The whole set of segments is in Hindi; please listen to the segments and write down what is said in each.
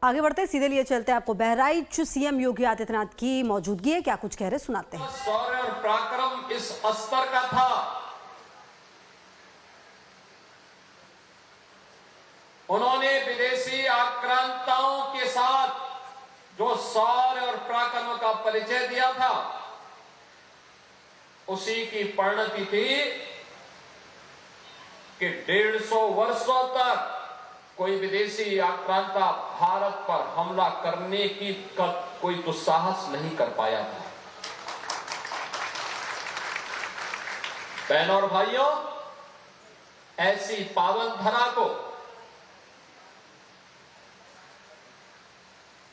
आगे बढ़ते सीधे लिए चलते हैं आपको बहराइच सीएम योगी आदित्यनाथ की मौजूदगी है, क्या कुछ कह रहे सुनाते हैं। शौर्य और पराक्रम इस स्तर का था, उन्होंने विदेशी आक्रांताओं के साथ जो शौर्य और पराक्रम का परिचय दिया था, उसी की परिणति थी कि 150 वर्षों तक कोई विदेशी आक्रांता भारत पर हमला करने की कोई दुस्साहस नहीं कर पाया था। बहनों और भाइयों, ऐसी पावन धरा को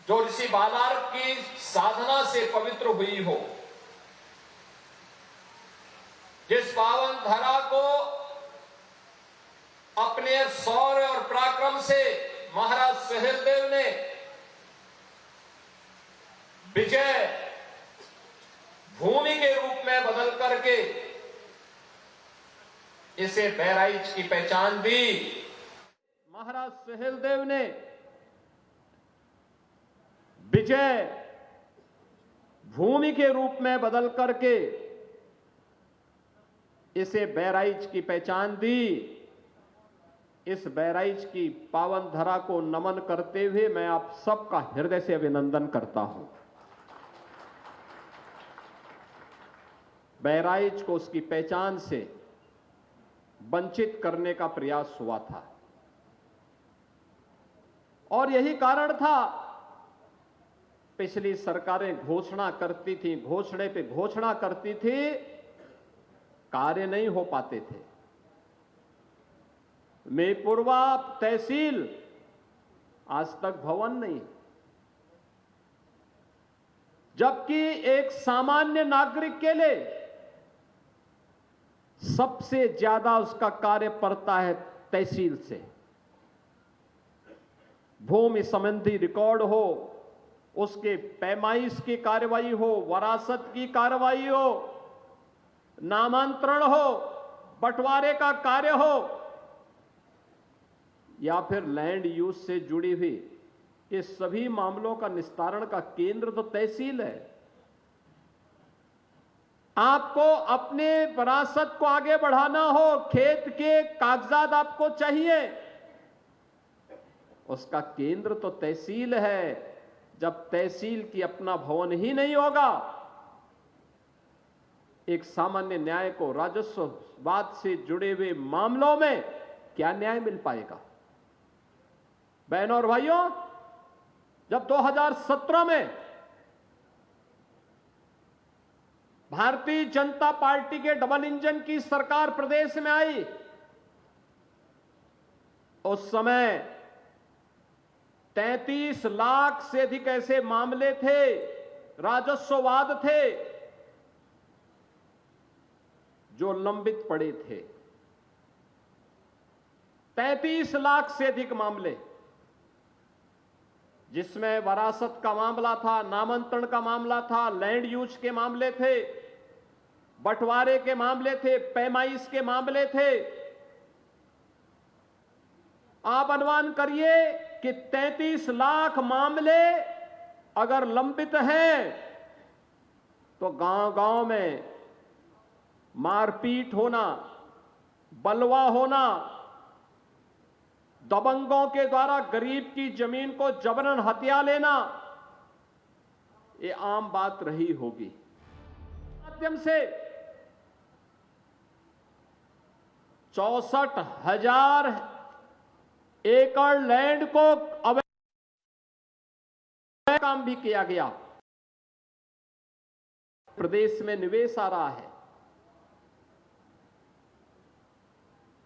जो ऋषि बालार्क की साधना से पवित्र हुई हो, जिस पावन धरा को अपने शौर्य और पराक्रम से महाराज सहेलदेव ने विजय भूमि के रूप में बदल करके इसे बहराइच की पहचान दी। महाराज सहेलदेव ने विजय भूमि के रूप में बदल करके इसे बहराइच की पहचान दी। इस बहराइच की पावन धरा को नमन करते हुए मैं आप सबका हृदय से अभिनंदन करता हूं। बहराइच को उसकी पहचान से वंचित करने का प्रयास हुआ था और यही कारण था पिछली सरकारें घोषणा करती थी, घोषणे पे घोषणा करती थी, कार्य नहीं हो पाते थे। मेपुरवा तहसील आज तक भवन नहीं, जबकि एक सामान्य नागरिक के लिए सबसे ज्यादा उसका कार्य पड़ता है तहसील से। भूमि संबंधी रिकॉर्ड हो, उसके पैमाइश की कार्रवाई हो, वरासत की कार्रवाई हो, नामांतरण हो, बंटवारे का कार्य हो या फिर लैंड यूज से जुड़ी हुई, ये सभी मामलों का निस्तारण का केंद्र तो तहसील है। आपको अपने विरासत को आगे बढ़ाना हो, खेत के कागजात आपको चाहिए, उसका केंद्र तो तहसील है। जब तहसील की अपना भवन ही नहीं होगा, एक सामान्य न्याय को राजस्ववाद से जुड़े हुए मामलों में क्या न्याय मिल पाएगा। बहनों और भाइयों, जब 2017 में भारतीय जनता पार्टी के डबल इंजन की सरकार प्रदेश में आई, उस समय 33 लाख से अधिक ऐसे मामले थे, राजस्ववाद थे जो लंबित पड़े थे। 33 लाख से अधिक मामले, जिसमें वरासत का मामला था, नामांतरण का मामला था, लैंड यूज के मामले थे, बंटवारे के मामले थे, पैमाइश के मामले थे। आप अनुमान करिए कि 33 लाख मामले अगर लंबित हैं तो गांव-गांव में मारपीट होना, बलवा होना, दबंगों के द्वारा गरीब की जमीन को जबरन हथिया लेना, ये आम बात रही होगी। माध्यम से 64,000 एकड़ लैंड को अवैध काम भी किया गया। प्रदेश में निवेश आ रहा है,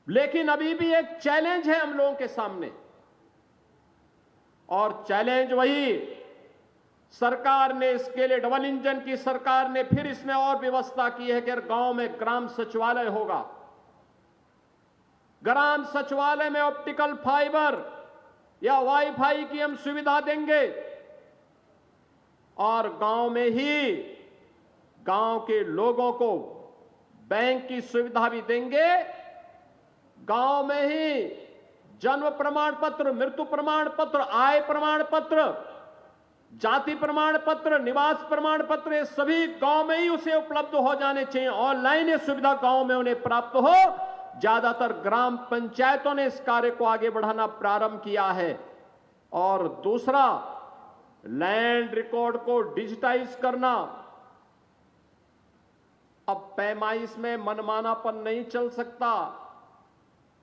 लेकिन अभी भी एक चैलेंज है हम लोगों के सामने, और चैलेंज वही, सरकार ने इसके लिए, डबल इंजन की सरकार ने फिर इसमें और व्यवस्था की है कि गांव में ग्राम सचिवालय होगा। ग्राम सचिवालय में ऑप्टिकल फाइबर या वाईफाई की हम सुविधा देंगे और गांव में ही गांव के लोगों को बैंक की सुविधा भी देंगे। गांव में ही जन्म प्रमाण पत्र, मृत्यु प्रमाण पत्र, आय प्रमाण पत्र, जाति प्रमाण पत्र, निवास प्रमाण पत्र, ये सभी गांव में ही उसे उपलब्ध हो जाने चाहिए। ऑनलाइन ये सुविधा गांव में उन्हें प्राप्त हो। ज्यादातर ग्राम पंचायतों ने इस कार्य को आगे बढ़ाना प्रारंभ किया है। और दूसरा, लैंड रिकॉर्ड को डिजिटाइज करना। अब पैमाइश में मनमानापन नहीं चल सकता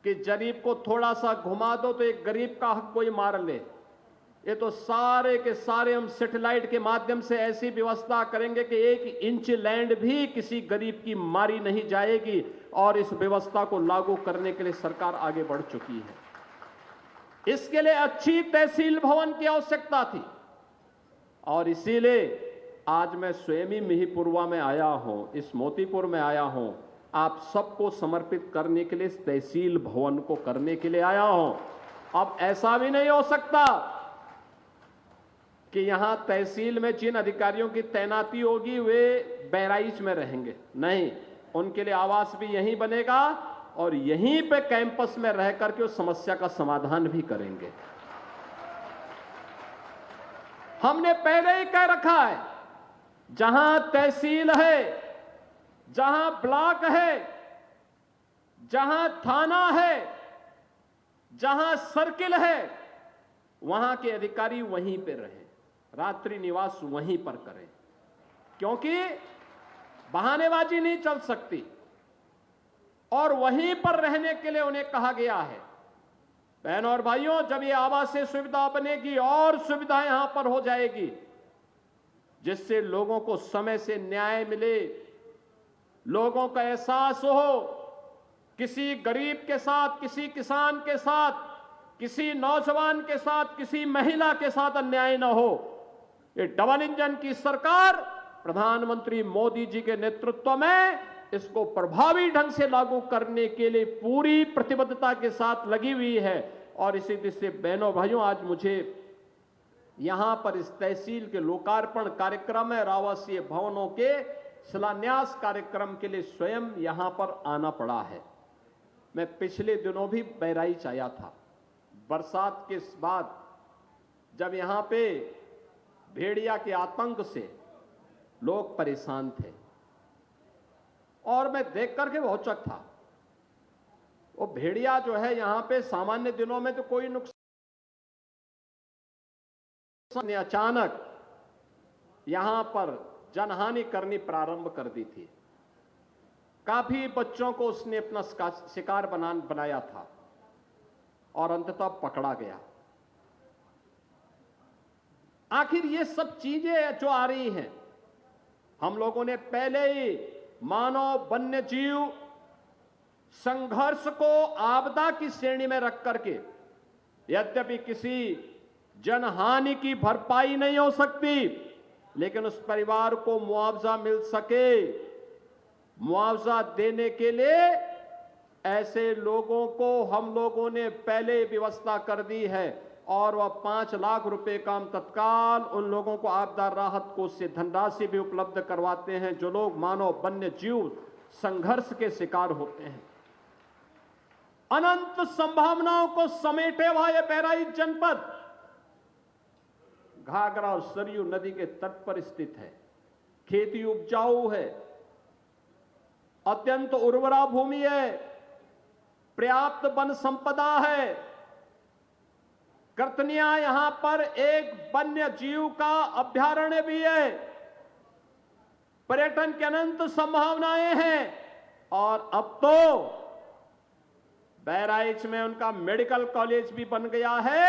कि गरीब को थोड़ा सा घुमा दो तो एक गरीब का हक कोई मार ले। ये तो सारे के सारे हम सैटेलाइट के माध्यम से ऐसी व्यवस्था करेंगे कि 1 इंच लैंड भी किसी गरीब की मारी नहीं जाएगी। और इस व्यवस्था को लागू करने के लिए सरकार आगे बढ़ चुकी है। इसके लिए अच्छी तहसील भवन की आवश्यकता थी और इसीलिए आज मैं स्वयं ही मिहीपुरवा में आया हूं, इस मोतीपुर में आया हूं, आप सबको समर्पित करने के लिए, इस तहसील भवन को करने के लिए आया हूं। अब ऐसा भी नहीं हो सकता कि यहां तहसील में जिन अधिकारियों की तैनाती होगी वे बहराइच में रहेंगे। नहीं, उनके लिए आवास भी यहीं बनेगा और यहीं पे कैंपस में रह करके उस समस्या का समाधान भी करेंगे। हमने पहले ही कह रखा है, जहां तहसील है, जहां ब्लॉक है, जहां थाना है, जहां सर्किल है, वहां के अधिकारी वहीं पे रहें, रात्रि निवास वहीं पर करें, क्योंकि बहानेबाजी नहीं चल सकती। और वहीं पर रहने के लिए उन्हें कहा गया है। बहनों और भाइयों, जब ये आवासीय सुविधा बनेगी और सुविधा यहां पर हो जाएगी, जिससे लोगों को समय से न्याय मिले, लोगों का एहसास हो, किसी गरीब के साथ, किसी किसान के साथ, किसी नौजवान के साथ, किसी महिला के साथ अन्याय न हो। ये डबल इंजन की सरकार प्रधानमंत्री मोदी जी के नेतृत्व में इसको प्रभावी ढंग से लागू करने के लिए पूरी प्रतिबद्धता के साथ लगी हुई है। और इसी दृष्टि से बहनों भाइयों, आज मुझे यहां पर इस तहसील के लोकार्पण कार्यक्रम में आवासीय भवनों के शिलान्यास कार्यक्रम के लिए स्वयं यहां पर आना पड़ा है। मैं पिछले दिनों भी बहराइच आया था। बरसात के बाद जब यहां पे भेड़िया के आतंक से लोग परेशान थे और मैं देख करके बहुत चौंका था। वो भेड़िया जो है यहां पे सामान्य दिनों में तो कोई नुकसान, अचानक यहां पर जनहानि करनी प्रारंभ कर दी थी। काफी बच्चों को उसने अपना शिकार बनाया था और अंततः पकड़ा गया। आखिर ये सब चीजें जो आ रही हैं, हम लोगों ने पहले ही मानव वन्य जीव संघर्ष को आपदा की श्रेणी में रख करके, यद्यपि किसी जनहानि की भरपाई नहीं हो सकती, लेकिन उस परिवार को मुआवजा मिल सके, मुआवजा देने के लिए ऐसे लोगों को हम लोगों ने पहले व्यवस्था कर दी है। और वह 5 लाख रुपए का हम तत्काल उन लोगों को आपदा राहत कोष से धनराशि भी उपलब्ध करवाते हैं जो लोग मानव वन्य जीव संघर्ष के शिकार होते हैं। अनंत संभावनाओं को समेटे हुआ यह बहराइच जनपद घाघरा और सरयू नदी के तट पर स्थित है। खेती उपजाऊ है, अत्यंत उर्वरा भूमि है, पर्याप्त वन संपदा है। कर्तनिया यहां पर एक वन्य जीव का अभयारण्य भी है। पर्यटन की अनंत संभावनाएं हैं। और अब तो बहराइच में उनका मेडिकल कॉलेज भी बन गया है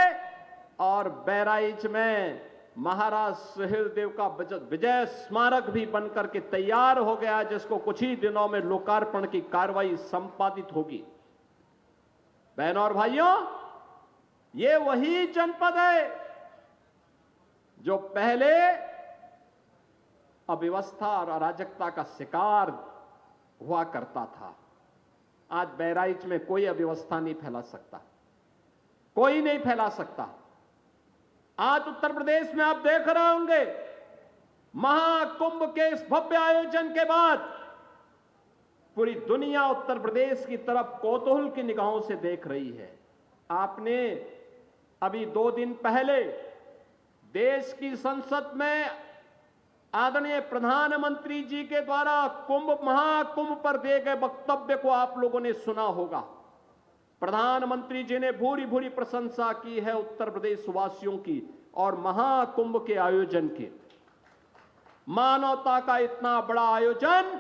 और बहराइच में महाराज सुहेलदेव का विजय स्मारक भी बनकर के तैयार हो गया, जिसको कुछ ही दिनों में लोकार्पण की कार्रवाई संपादित होगी। बहनों और भाइयों, ये वही जनपद है जो पहले अव्यवस्था और अराजकता का शिकार हुआ करता था। आज बहराइच में कोई अव्यवस्था नहीं फैला सकता, कोई नहीं फैला सकता। आज उत्तर प्रदेश में आप देख रहे होंगे, महाकुंभ के इस भव्य आयोजन के बाद पूरी दुनिया उत्तर प्रदेश की तरफ कौतूहल की निगाहों से देख रही है। आपने अभी 2 दिन पहले देश की संसद में आदरणीय प्रधानमंत्री जी के द्वारा महाकुंभ पर दिए गए वक्तव्य को आप लोगों ने सुना होगा। प्रधानमंत्री जी ने भूरी भूरी प्रशंसा की है उत्तर प्रदेश वासियों की और महाकुंभ के आयोजन की। मानवता का इतना बड़ा आयोजन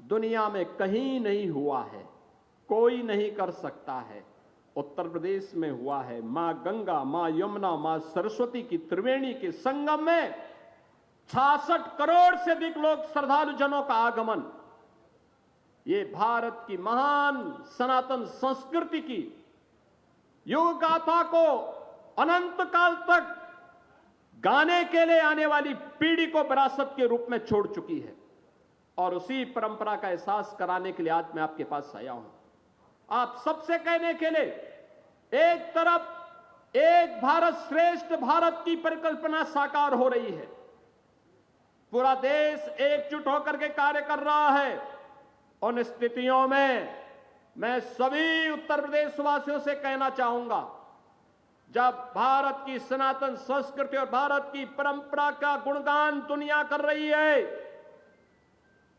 दुनिया में कहीं नहीं हुआ है, कोई नहीं कर सकता है। उत्तर प्रदेश में हुआ है। मां गंगा, मां यमुना, मां सरस्वती की त्रिवेणी के संगम में 66 करोड़ से अधिक लोग श्रद्धालु जनों का आगमन। ये भारत की महान सनातन संस्कृति की युग गाथा को अनंत काल तक गाने के लिए आने वाली पीढ़ी को विरासत के रूप में छोड़ चुकी है और उसी परंपरा का एहसास कराने के लिए आज मैं आपके पास आया हूं। आप सबसे कहने के लिए एक तरफ एक भारत श्रेष्ठ भारत की परिकल्पना साकार हो रही है, पूरा देश एकजुट होकर के कार्य कर रहा है। उन स्थितियों में मैं सभी उत्तर प्रदेश वासियों से कहना चाहूंगा, जब भारत की सनातन संस्कृति और भारत की परंपरा का गुणगान दुनिया कर रही है,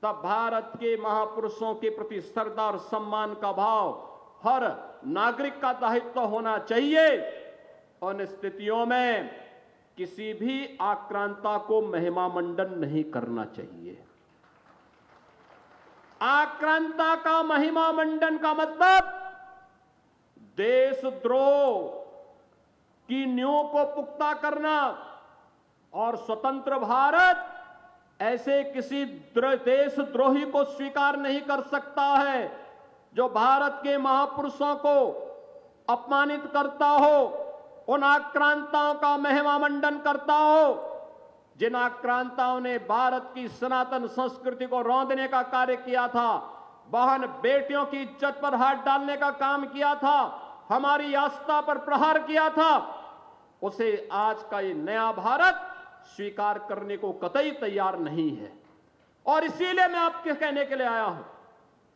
तब भारत के महापुरुषों के प्रति श्रद्धा और सम्मान का भाव हर नागरिक का दायित्व होना चाहिए। उन स्थितियों में किसी भी आक्रांता को महिमा मंडन नहीं करना चाहिए। आक्रांता का महिमा मंडन का मतलब देशद्रोह की नींव को पुख्ता करना और स्वतंत्र भारत ऐसे किसी देशद्रोही को स्वीकार नहीं कर सकता है जो भारत के महापुरुषों को अपमानित करता हो, उन आक्रांताओं का महिमा मंडन करता हो जिन आक्रांताओं ने भारत की सनातन संस्कृति को रौंदने का कार्य किया था, बहन बेटियों की इज्जत पर हाथ डालने का काम किया था, हमारी आस्था पर प्रहार किया था, उसे आज का ये नया भारत स्वीकार करने को कतई तैयार नहीं है। और इसीलिए मैं आपके कहने के लिए आया हूं,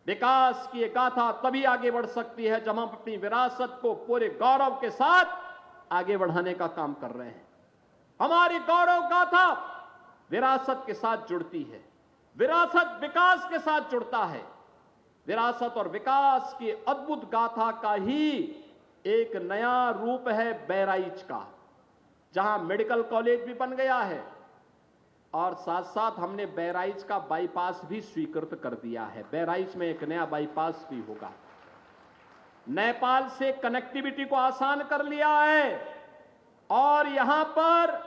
विकास की गाथा तभी आगे बढ़ सकती है जब हम अपनी विरासत को पूरे गौरव के साथ आगे बढ़ाने का काम कर रहे हैं। हमारी गौरव गाथा विरासत के साथ जुड़ती है, विरासत विकास के साथ जुड़ता है। विरासत और विकास की अद्भुत गाथा का ही एक नया रूप है बहराइच का, जहां मेडिकल कॉलेज भी बन गया है और साथ साथ हमने बहराइच का बाईपास भी स्वीकृत कर दिया है। बहराइच में एक नया बाईपास भी होगा। नेपाल से कनेक्टिविटी को आसान कर लिया है और यहां पर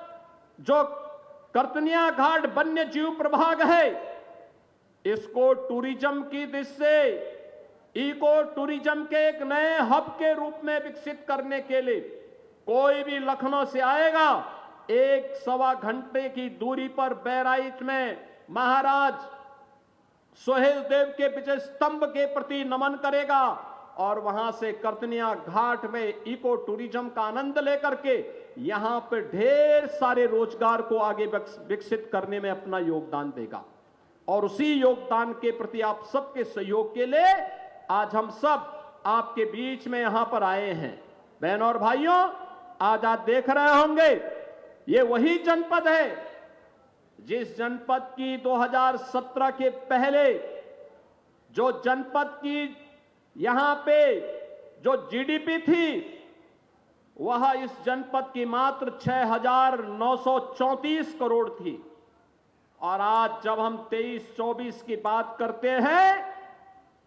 जो कर्तनिया घाट वन्य जीव प्रभाग है, इसको टूरिज्म की दृष्टि से इको टूरिज्म के एक नए हब के रूप में विकसित करने के लिए कोई भी लखनऊ से आएगा, 1-1.25 घंटे की दूरी पर बहराइच में महाराज सोहेल देव के विजय स्तंभ के प्रति नमन करेगा और वहां से कर्तनिया घाट में इको टूरिज्म का आनंद लेकर के यहां पर ढेर सारे रोजगार को आगे विकसित करने में अपना योगदान देगा। और उसी योगदान के प्रति आप सबके सहयोग के लिए आज हम सब आपके बीच में यहां पर आए हैं। बहनों और भाइयों, आज आप देख रहे होंगे ये वही जनपद है जिस जनपद की 2017 के पहले जो जनपद की यहां पे जो जीडीपी थी वह इस जनपद की मात्र 6,934 करोड़ थी। और आज जब हम 23-24 की बात करते हैं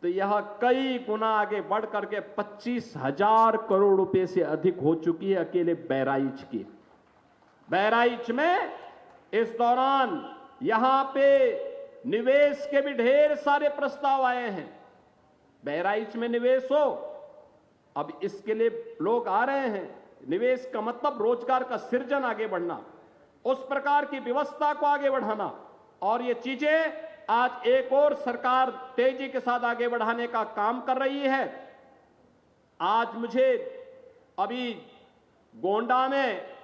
तो यह कई गुना आगे बढ़ करके 25,000 करोड़ रुपए से अधिक हो चुकी है अकेले बहराइच की। बहराइच में इस दौरान यहां पे निवेश के भी ढेर सारे प्रस्ताव आए हैं। बहराइच में निवेश हो, अब इसके लिए लोग आ रहे हैं। निवेश का मतलब रोजगार का सृजन, आगे बढ़ना, उस प्रकार की व्यवस्था को आगे बढ़ाना, और ये चीजें आज एक और सरकार तेजी के साथ आगे बढ़ाने का काम कर रही है। आज मुझे अभी गोंडा में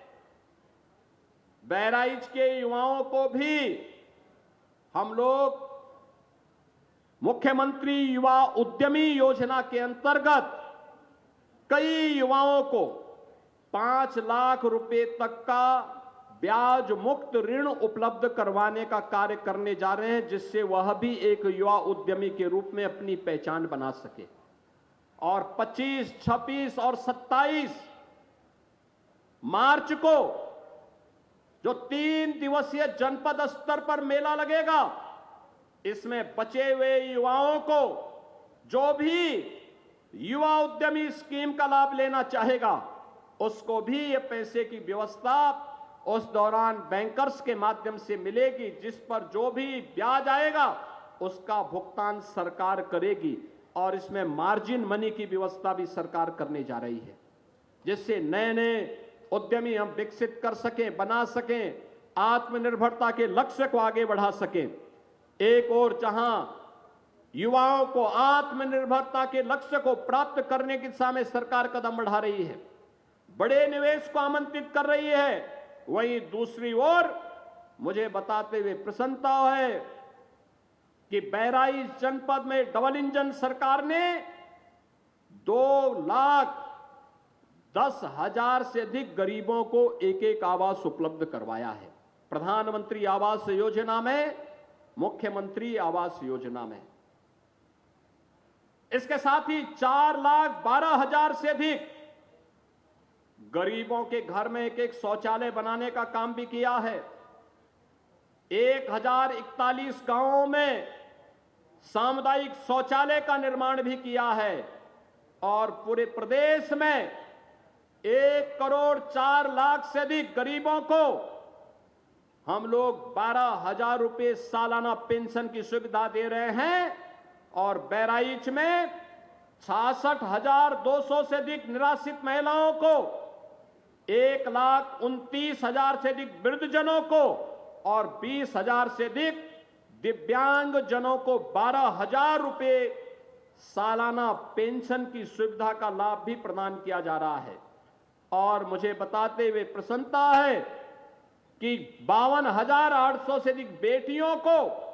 बहराइच के युवाओं को भी हम लोग मुख्यमंत्री युवा उद्यमी योजना के अंतर्गत कई युवाओं को 5 लाख रुपए तक का ब्याज मुक्त ऋण उपलब्ध करवाने का कार्य करने जा रहे हैं, जिससे वह भी एक युवा उद्यमी के रूप में अपनी पहचान बना सके। और 25, 26 और 27 मार्च को जो 3 दिवसीय जनपद स्तर पर मेला लगेगा, इसमें बचे हुए युवाओं को जो भी युवा उद्यमी स्कीम का लाभ लेना चाहेगा, उसको भी ये पैसे की व्यवस्था उस दौरान बैंकर्स के माध्यम से मिलेगी, जिस पर जो भी ब्याज आएगा उसका भुगतान सरकार करेगी। और इसमें मार्जिन मनी की व्यवस्था भी सरकार करने जा रही है, जिससे नए नए उद्यमी हम विकसित कर सकें, बना सकें, आत्मनिर्भरता के लक्ष्य को आगे बढ़ा सकें। एक और जहां युवाओं को आत्मनिर्भरता के लक्ष्य को प्राप्त करने की दिशा में सरकार कदम बढ़ा रही है, बड़े निवेश को आमंत्रित कर रही है, वहीं दूसरी ओर मुझे बताते हुए प्रसन्नता है कि बहराइच जनपद में डबल इंजन सरकार ने 2,10,000 से अधिक गरीबों को एक आवास उपलब्ध करवाया है। प्रधानमंत्री आवास योजना में, मुख्यमंत्री आवास योजना में। इसके साथ ही 4,12,000 से अधिक गरीबों के घर में एक शौचालय बनाने का काम भी किया है। 1,041 गांवों में सामुदायिक शौचालय का निर्माण भी किया है। और पूरे प्रदेश में 1,04,00,000 से अधिक गरीबों को हम लोग 12,000 रुपए सालाना पेंशन की सुविधा दे रहे हैं। और बहराइच में 66,200 से अधिक निराश्रित महिलाओं को, 1,29,000 से अधिक वृद्धजनों को और 20,000 से अधिक दिव्यांग जनों को 12,000 रुपए सालाना पेंशन की सुविधा का लाभ भी प्रदान किया जा रहा है। और मुझे बताते हुए प्रसन्नता है कि 52,800 से अधिक बेटियों को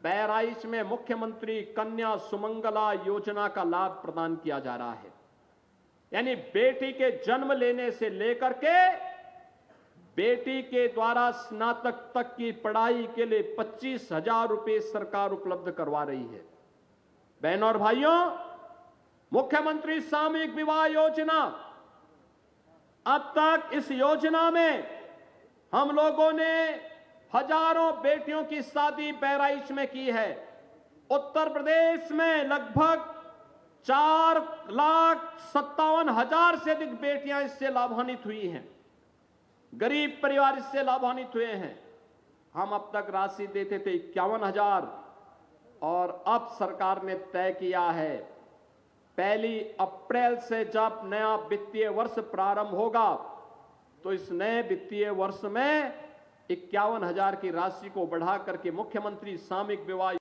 बहराइच में मुख्यमंत्री कन्या सुमंगला योजना का लाभ प्रदान किया जा रहा है। यानी बेटी के जन्म लेने से लेकर के बेटी के द्वारा स्नातक तक की पढ़ाई के लिए 25,000 रुपए सरकार उपलब्ध करवा रही है। बहनों और भाइयों, मुख्यमंत्री सामूहिक विवाह योजना, अब तक इस योजना में हम लोगों ने हजारों बेटियों की शादी बहराइच में की है। उत्तर प्रदेश में लगभग 4,57,000 से अधिक बेटियां इससे लाभान्वित हुई हैं। गरीब परिवार इससे लाभान्वित हुए हैं। हम अब तक राशि देते थे 51,000 और अब सरकार ने तय किया है 1 अप्रैल से जब नया वित्तीय वर्ष प्रारंभ होगा तो इस नए वित्तीय वर्ष में 51,000 की राशि को बढ़ा करके मुख्यमंत्री सामूहिक विवाह